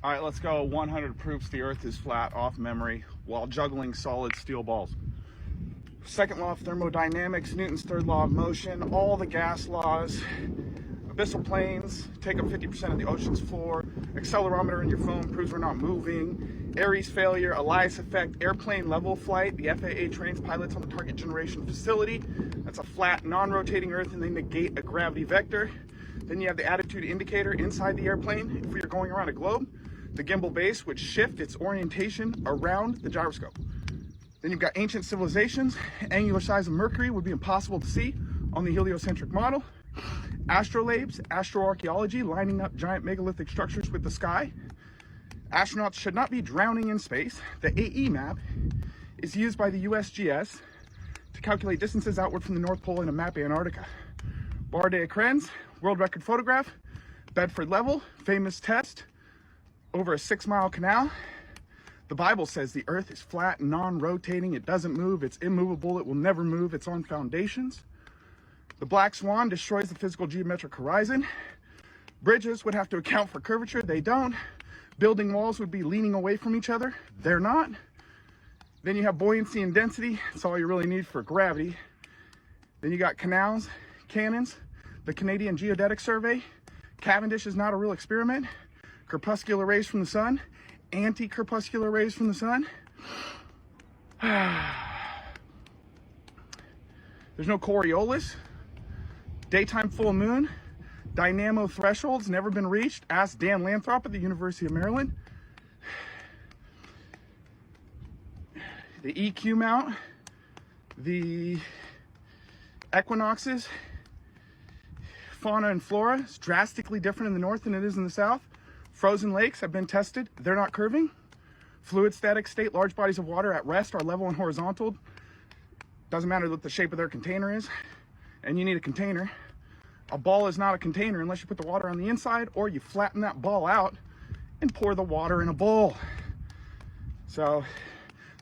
All right, let's go 100 proofs the earth is flat off memory while juggling solid steel balls. Second law of thermodynamics, Newton's third law of motion, all the gas laws, abyssal planes take up 50% of the ocean's floor, accelerometer in your phone proves we're not moving, Ares failure, Elias effect, airplane level flight, the FAA trains pilots on the target generation facility. That's a flat, non-rotating earth, and they negate a gravity vector. Then you have the attitude indicator inside the airplane. If you're going around a globe, the gimbal base would shift its orientation around the gyroscope. Then you've got ancient civilizations. Angular size of Mercury would be impossible to see on the heliocentric model. Astrolabes, astroarchaeology, lining up giant megalithic structures with the sky. Astronauts should not be drowning in space. The AE map is used by the USGS to calculate distances outward from the North Pole and to map Antarctica. Barre de Crens, world record photograph. Bedford level, famous test over a 6-mile canal. The Bible says the earth is flat, non-rotating, it doesn't move, it's immovable, it will never move, it's on foundations. The black swan destroys the physical geometric horizon. Bridges would have to account for curvature, they don't. Building walls would be leaning away from each other, they're not. Then you have buoyancy and density, that's all you really need for gravity. Then you got canals, cannons, the Canadian Geodetic Survey. Cavendish is not a real experiment. Crepuscular rays from the sun, anti-crepuscular rays from the sun. There's no Coriolis. Daytime full moon. Dynamo thresholds never been reached. Ask Dan Lanthrop at the University of Maryland. The EQ mount. The equinoxes. Fauna and flora is drastically different in the north than it is in the south. Frozen lakes have been tested. They're not curving. Fluid static state, large bodies of water at rest are level and horizontal. Doesn't matter what the shape of their container is. And you need a container. A ball is not a container unless you put the water on the inside or you flatten that ball out and pour the water in a bowl. So,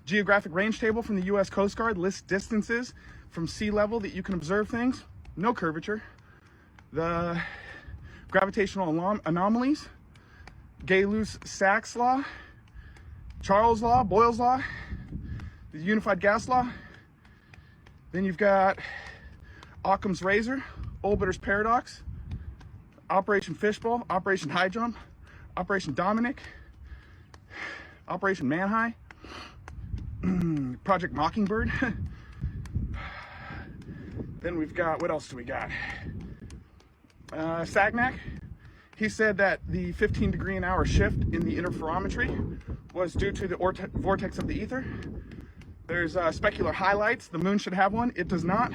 geographic range table from the US Coast Guard lists distances from sea level that you can observe things. No curvature. The gravitational anomalies. Gay-Luss-Sachs law, Charles law, Boyle's law, the unified gas law. Then you've got Occam's razor, Olbiter's paradox, Operation Fishbowl, Operation High Jump, Operation Dominic, Operation Manhigh, Project Mockingbird. Then we've got, what else do we got? Sagnac. He said that the 15-degree-an-hour shift in the interferometry was due to the vortex of the ether. There's specular highlights. The moon should have one. It does not.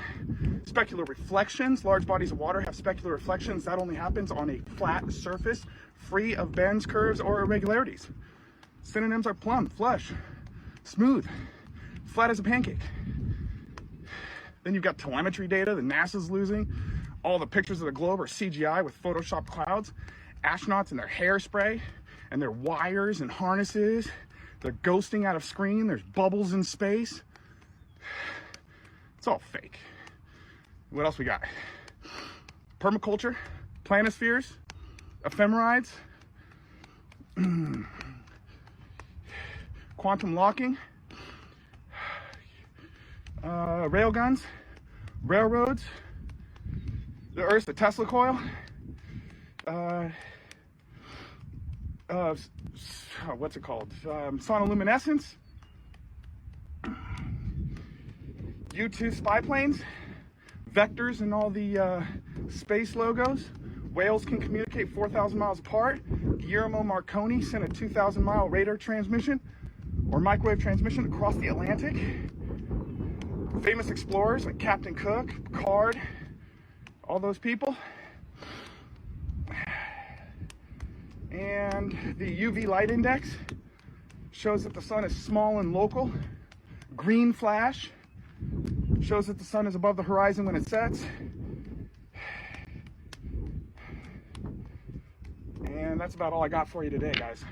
Specular reflections. Large bodies of water have specular reflections. That only happens on a flat surface, free of bends, curves, or irregularities. Synonyms are plumb, flush, smooth, flat as a pancake. Then you've got telemetry data that NASA's losing. All the pictures of the globe are CGI with Photoshop clouds. Astronauts and their hairspray and their wires and harnesses. They're ghosting out of screen. There's bubbles in space. It's all fake. What else we got? Permaculture, planispheres, ephemerides, quantum locking, railguns, railroads, the Earth's the Tesla coil, what's it called? Sonoluminescence, U-2 spy planes, vectors and all the space logos. Whales can communicate 4,000 miles apart. Guillermo Marconi sent a 2,000-mile radar transmission or microwave transmission across the Atlantic. Famous explorers like Captain Cook, Picard, all those people. And the UV light index shows that the sun is small and local. Green flash shows that the sun is above the horizon when it sets. And that's about all I got for you today, guys.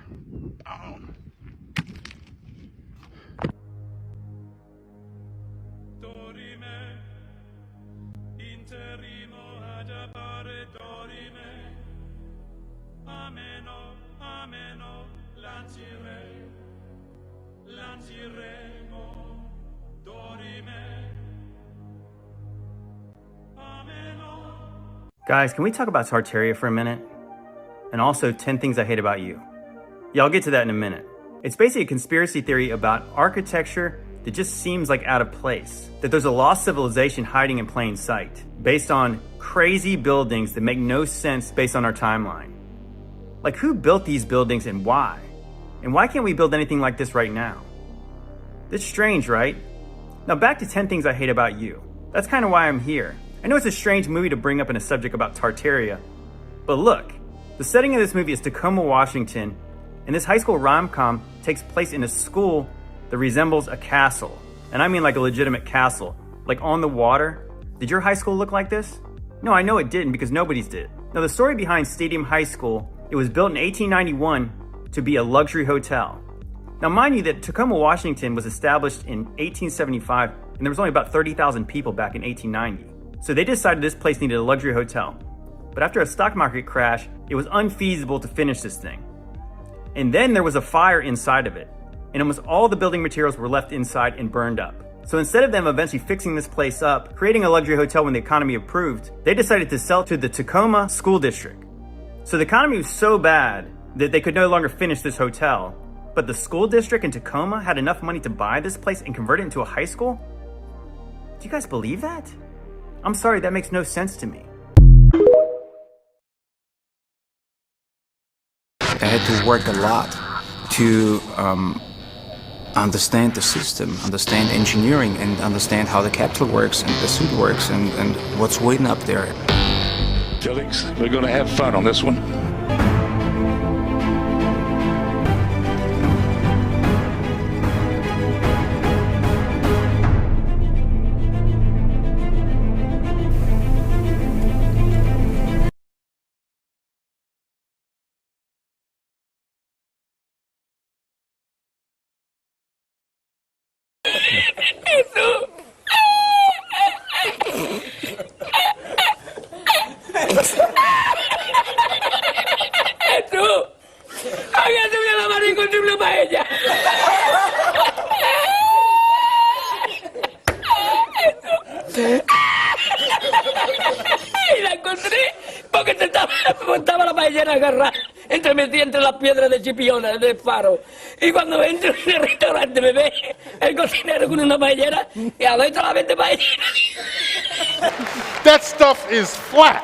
Ameno, ameno. Guys, can we talk about Tartaria for a minute? And also 10 things I hate about you. Yeah, I'll get to that in a minute. It's basically a conspiracy theory about architecture that just seems like out of place. That there's a lost civilization hiding in plain sight, based on crazy buildings that make no sense based on our timeline. Like, who built these buildings and why? And why can't we build anything like this right now? It's strange, right? Now back to 10 things I hate about you. That's kind of why I'm here. I know it's a strange movie to bring up in a subject about Tartaria, but look, the setting of this movie is Tacoma, Washington, and this high school rom-com takes place in a school that resembles a castle. And I mean like a legitimate castle, like on the water. Did your high school look like this? No, I know it didn't because nobody's did. Now the story behind Stadium High School, it was built in 1891 to be a luxury hotel. Now mind you that Tacoma, Washington was established in 1875 and there was only about 30,000 people back in 1890. So they decided this place needed a luxury hotel. But after a stock market crash, it was unfeasible to finish this thing. And then there was a fire inside of it, and almost all the building materials were left inside and burned up. So instead of them eventually fixing this place up, creating a luxury hotel when the economy improved, they decided to sell to the Tacoma School District. So the economy was so bad that they could no longer finish this hotel, but the school district in Tacoma had enough money to buy this place and convert it into a high school? Do you guys believe that? I'm sorry, that makes no sense to me. I had to work a lot to understand the system, understand engineering, and understand how the capital works and the suit works and what's waiting up there. Felix, we're going to have fun on this one. Y la encontré porque estaba la paellera agarrada metida entre las piedras de chipiona del faro. Y cuando entro en el restaurante me ve el cocinero con una paellera y adentro la vende paellera. That stuff is flat.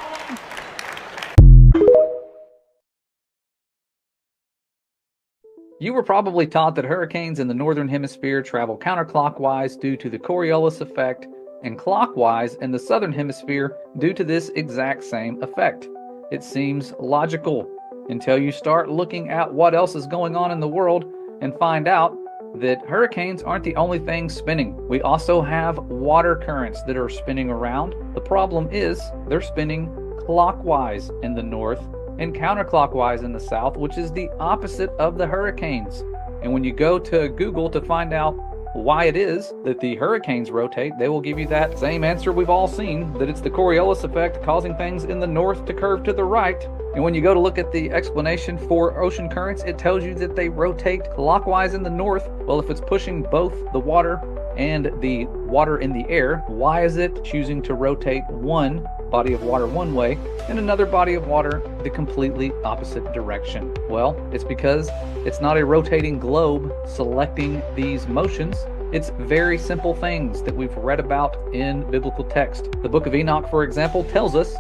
You were probably taught that hurricanes in the northern hemisphere travel counterclockwise due to the Coriolis effect, and clockwise in the southern hemisphere due to this exact same effect. It seems logical until you start looking at what else is going on in the world and find out that hurricanes aren't the only thing spinning. We also have water currents that are spinning around. The problem is they're spinning clockwise in the north and counterclockwise in the south, which is the opposite of the hurricanes. And when you go to Google to find out why it is that the hurricanes rotate, they will give you that same answer we've all seen, that it's the Coriolis effect causing things in the north to curve to the right. And when you go to look at the explanation for ocean currents, it tells you that they rotate clockwise in the north. Well, if it's pushing both the water and the water in the air, why is it choosing to rotate one body of water one way and another body of water the completely opposite direction? Well, it's because it's not a rotating globe selecting these motions. It's very simple things that we've read about in biblical text. The book of Enoch, for example, tells us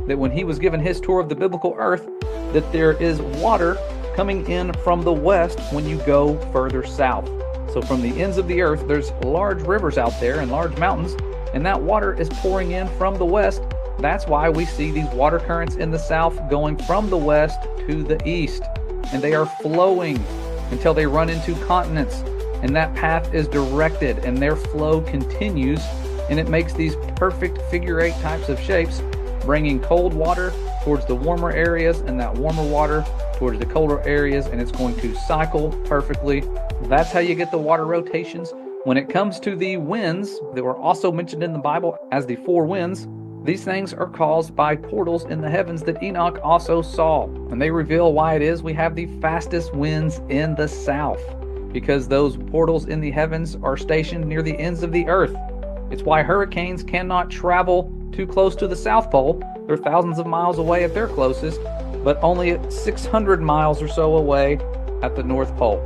that when he was given his tour of the biblical earth, that there is water coming in from the west when you go further south. So from the ends of the earth, there's large rivers out there and large mountains, and that water is pouring in from the west. That's why we see these water currents in the south going from the west to the east, and they are flowing until they run into continents, and that path is directed and their flow continues, and it makes these perfect figure eight types of shapes, bringing cold water towards the warmer areas and that warmer water towards the colder areas, and it's going to cycle perfectly. That's how you get the water rotations. When it comes to the winds that were also mentioned in the Bible as the four winds, these things are caused by portals in the heavens that Enoch also saw, and they reveal why it is we have the fastest winds in the south. because those portals in the heavens are stationed near the ends of the earth. It's why hurricanes cannot travel too close to the South Pole. They're thousands of miles away at their closest, but only 600 miles or so away at the North Pole.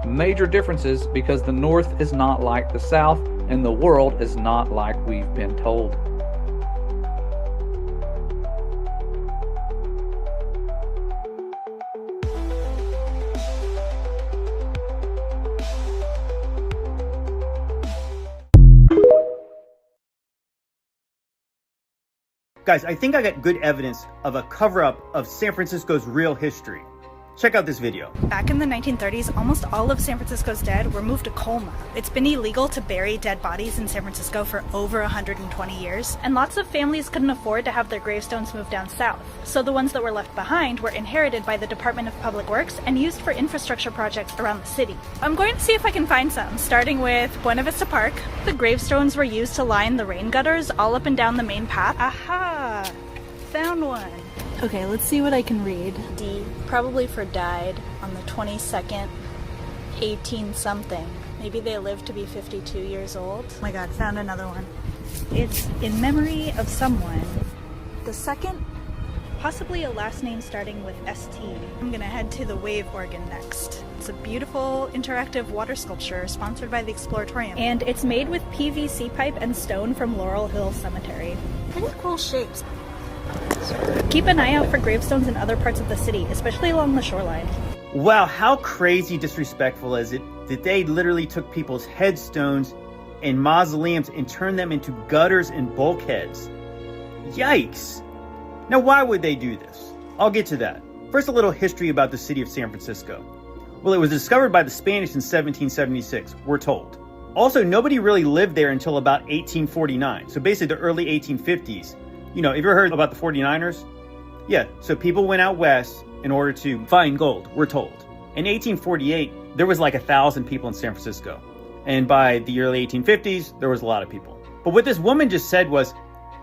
Major differences because the North is not like the South, and the world is not like we've been told. Guys, I think I got good evidence of a cover-up of San Francisco's real history. Check out this video. Back in the 1930s, almost all of San Francisco's dead were moved to Colma. It's been illegal to bury dead bodies in San Francisco for over 120 years, and lots of families couldn't afford to have their gravestones moved down south. So the ones that were left behind were inherited by the Department of Public Works and used for infrastructure projects around the city. I'm going to see if I can find some, starting with Buena Vista Park. The gravestones were used to line the rain gutters all up and down the main path. Aha! Found one. Okay, let's see what I can read. D, probably for died on the 22nd, 18 something. Maybe they lived to be 52 years old. Oh my god, found another one. It's in memory of someone. The second, possibly a last name starting with ST. I'm gonna head to the Wave Organ next. It's a beautiful interactive water sculpture sponsored by the Exploratorium. And it's made with PVC pipe and stone from Laurel Hill Cemetery. Pretty cool shapes. Keep an eye out for gravestones in other parts of the city, especially along the shoreline. Wow, how crazy disrespectful is it that they literally took people's headstones and mausoleums and turned them into gutters and bulkheads? Yikes! Now, why would they do this? I'll get to that. First, a little history about the city of San Francisco. Well, it was discovered by the Spanish in 1776, we're told. Also, nobody really lived there until about 1849, so basically the early 1850s. You know, have you ever heard about the 49ers? Yeah, so people went out west in order to find gold, we're told. In 1848, there was like 1,000 people in San Francisco. And by the early 1850s, there was a lot of people. But what this woman just said was,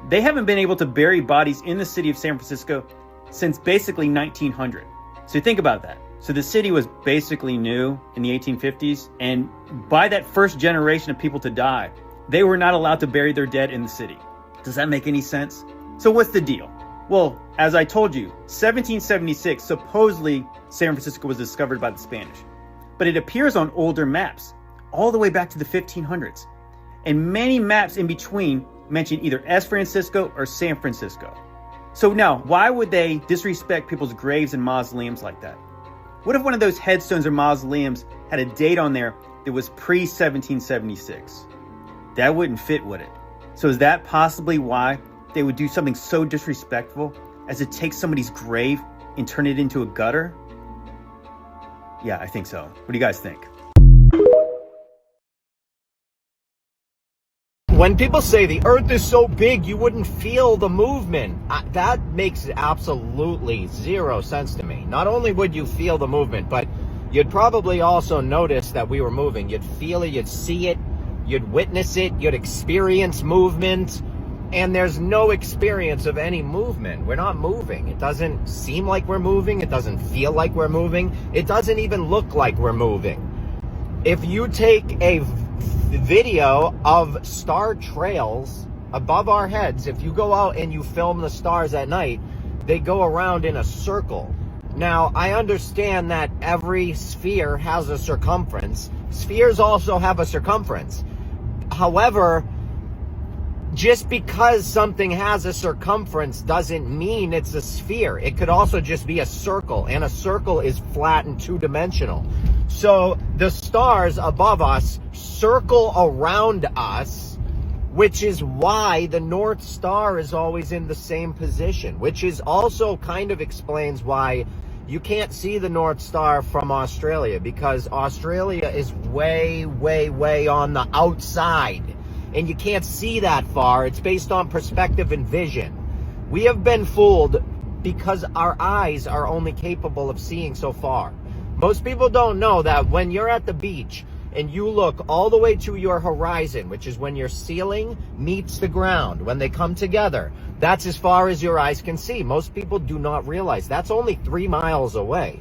they haven't been able to bury bodies in the city of San Francisco since basically 1900. So think about that. So the city was basically new in the 1850s, and by that first generation of people to die, they were not allowed to bury their dead in the city. Does that make any sense? So what's the deal? Well, as I told you, 1776, supposedly San Francisco was discovered by the Spanish. But it appears on older maps, all the way back to the 1500s. And many maps in between mention either S Francisco or San Francisco. So now, why would they disrespect people's graves and mausoleums like that? What if one of those headstones or mausoleums had a date on there that was pre-1776? That wouldn't fit, would it? So is that possibly why they would do something so disrespectful as to take somebody's grave and turn it into a gutter? Yeah, I think so. What do you guys think? When people say the earth is so big you wouldn't feel the movement, that makes absolutely zero sense to me. Not only would you feel the movement, but you'd probably also notice that we were moving. You'd feel it, you'd see it, you'd witness it, you'd experience movement. And there's no experience of any movement. We're not moving. It doesn't seem like we're moving. It doesn't feel like we're moving. It doesn't even look like we're moving. If you take a video of star trails above our heads, if you go out and you film the stars at night, they go around in a circle. Now, I understand that every sphere has a circumference. Spheres also have a circumference. However, just because something has a circumference doesn't mean it's a sphere. It could also just be a circle, and a circle is flat and two-dimensional. So the stars above us circle around us, which is why the North Star is always in the same position, which is also kind of explains why you can't see the North Star from Australia, because Australia is way, way, way on the outside. And you can't see that far. It's based on perspective and vision. We have been fooled because our eyes are only capable of seeing so far. Most people don't know that when you're at the beach and you look all the way to your horizon, which is when your ceiling meets the ground, when they come together, that's as far as your eyes can see. Most people do not realize that's only 3 miles away.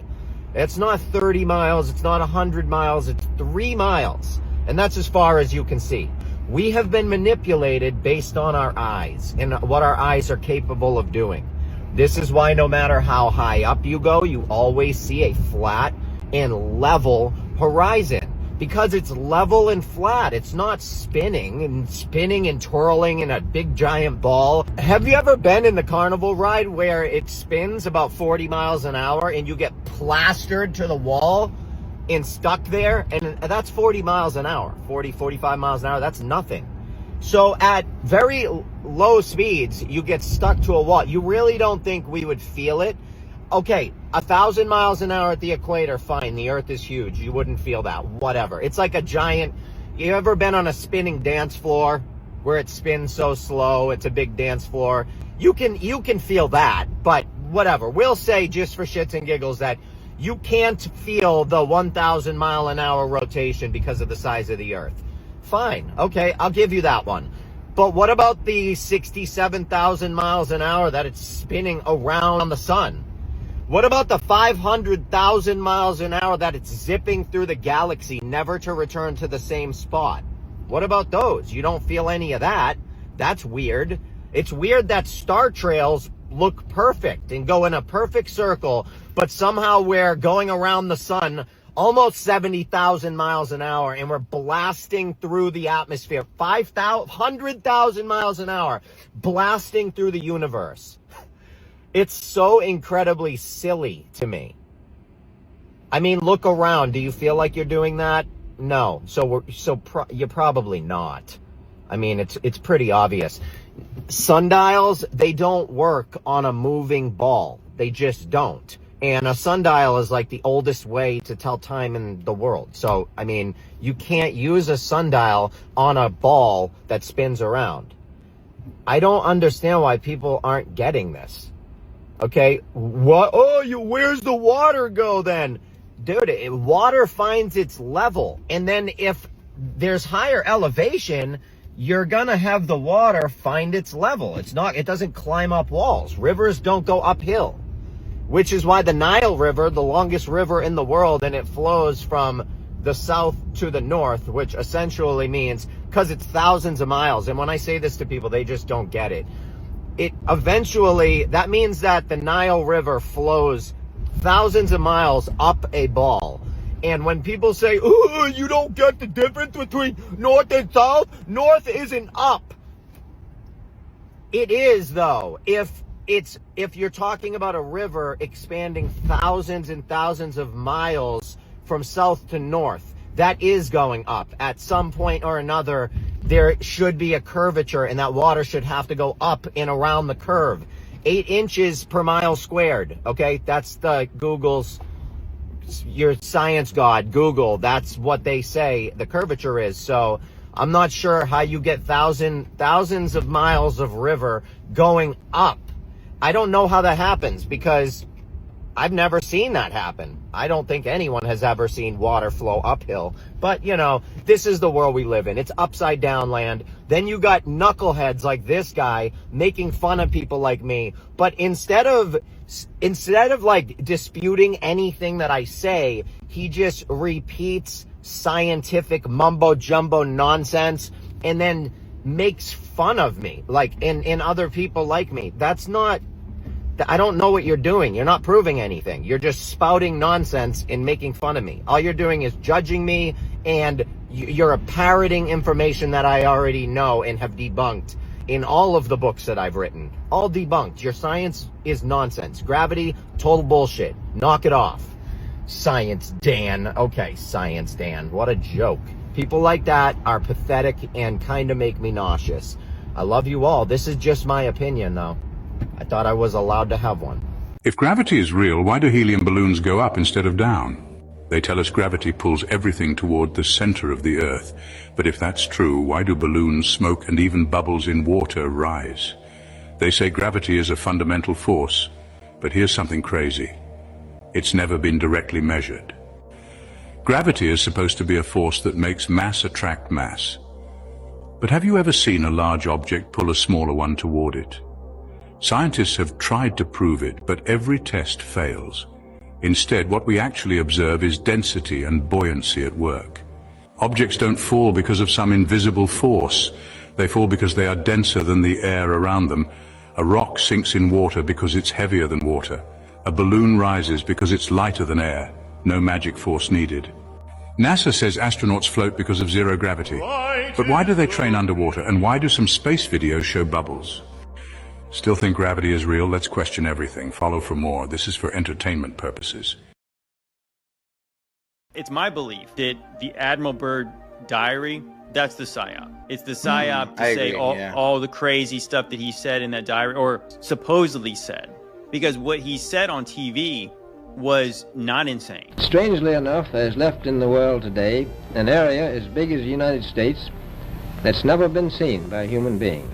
It's not 30 miles, it's not 100 miles, it's 3 miles. And that's as far as you can see. We have been manipulated based on our eyes and what our eyes are capable of doing. This is why no matter how high up you go, you always see a flat and level horizon. Because it's level and flat. It's not spinning and twirling in a big giant ball. Have you ever been in the carnival ride where it spins about 40 miles an hour and you get plastered to the wall and stuck there? And that's 40 miles an hour, 40, 45 miles an hour. That's nothing. So at very low speeds, you get stuck to a wall. You really don't think we would feel it? Okay, 1,000 miles an hour at the equator, fine. The Earth is huge. You wouldn't feel that. Whatever. It's like a giant... You ever been on a spinning dance floor where it spins so slow? It's a big dance floor. You can feel that, but whatever. We'll say, just for shits and giggles, that you can't feel the 1,000 mile an hour rotation because of the size of the Earth. Fine. Okay, I'll give you that one. But what about the 67,000 miles an hour that it's spinning around the sun? What about the 500,000 miles an hour that it's zipping through the galaxy, never to return to the same spot? What about those? You don't feel any of that. That's weird. It's weird that star trails look perfect and go in a perfect circle, but somehow we're going around the sun almost 70,000 miles an hour and we're blasting through the atmosphere, 100,000 miles an hour, blasting through the universe. It's so incredibly silly to me. I mean, look around. Do you feel like you're doing that? No. You're probably not. I mean, it's pretty obvious. Sundials, they don't work on a moving ball. They just don't. And a sundial is like the oldest way to tell time in the world. So, I mean, you can't use a sundial on a ball that spins around. I don't understand why people aren't getting this. Okay, what? Oh, where's the water go then? Dude, water finds its level. And then if there's higher elevation, you're gonna have the water find its level. It doesn't climb up walls. Rivers don't go uphill. Which is why the Nile River, the longest river in the world, and it flows from the south to the north, which essentially means, because it's thousands of miles. And when I say this to people, they just don't get it. That means that the Nile River flows thousands of miles up a ball. And when people say, oh, you don't get the difference between north and south, north isn't up. It is, though. If you're talking about a river expanding thousands and thousands of miles from south to north, that is going up. At some point or another, there should be a curvature and that water should have to go up and around the curve. 8 inches per mile squared. Okay, that's the your science god, Google. That's what they say the curvature is. So I'm not sure how you get thousands of miles of river going up. I don't know how that happens because I've never seen that happen. I don't think anyone has ever seen water flow uphill. But, you know, this is the world we live in. It's upside down land. Then you got knuckleheads like this guy making fun of people like me. But instead of like disputing anything that I say, he just repeats scientific mumbo jumbo nonsense and then makes fun of me, like, and other people like me. That's not... I don't know what you're doing. You're not proving anything. You're just spouting nonsense and making fun of me. All you're doing is judging me, and you're parroting information that I already know and have debunked in all of the books that I've written. All debunked. Your science is nonsense. Gravity, total bullshit. Knock it off. Science Dan. Okay, Science Dan. What a joke. People like that are pathetic and kind of make me nauseous. I love you all. This is just my opinion, though. I thought I was allowed to have one. If gravity is real, why do helium balloons go up instead of down? They tell us gravity pulls everything toward the center of the Earth. But if that's true, why do balloons, smoke, and even bubbles in water rise? They say gravity is a fundamental force. But here's something crazy. It's never been directly measured. Gravity is supposed to be a force that makes mass attract mass. But have you ever seen a large object pull a smaller one toward it? Scientists have tried to prove it, but every test fails. Instead, what we actually observe is density and buoyancy at work. Objects don't fall because of some invisible force. They fall because they are denser than the air around them. A rock sinks in water because it's heavier than water. A balloon rises because it's lighter than air. No magic force needed. NASA says astronauts float because of zero gravity. But why do they train underwater, and why do some space videos show bubbles? Still think gravity is real? Let's question everything. Follow for more. This is for entertainment purposes. It's my belief that the Admiral Byrd diary, that's the PSYOP. It's the PSYOP to say all the crazy stuff that he said in that diary, or supposedly said. Because what he said on TV was not insane. Strangely enough, there's left in the world today an area as big as the United States that's never been seen by a human being.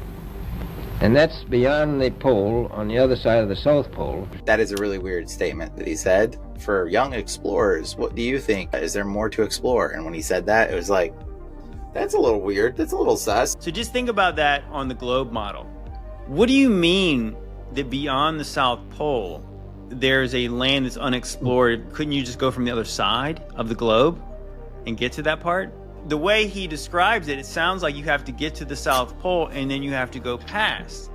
And that's beyond the pole on the other side of the South Pole. That is a really weird statement that he said. For young explorers, what do you think? Is there more to explore? And when he said that, it was like, that's a little weird. That's a little sus. So just think about that on the globe model. What do you mean that beyond the South Pole, there's a land that's unexplored? Couldn't you just go from the other side of the globe and get to that part? The way he describes it, it sounds like you have to get to the South Pole and then you have to go past.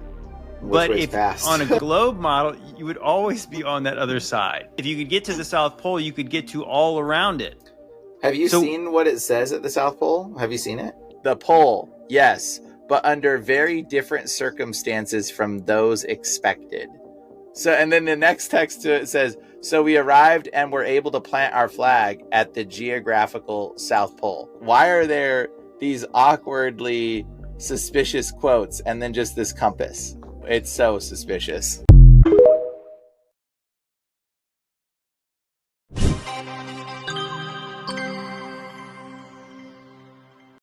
But if on a globe model, you would always be on that other side. If you could get to the South Pole, you could get to all around it. Have you seen what it says at the South Pole? Have you seen it? The pole, yes, but under very different circumstances from those expected. So, and then the next text to it says, so we arrived and were able to plant our flag at the geographical South Pole. Why are there these awkwardly suspicious quotes and then just this compass? It's so suspicious.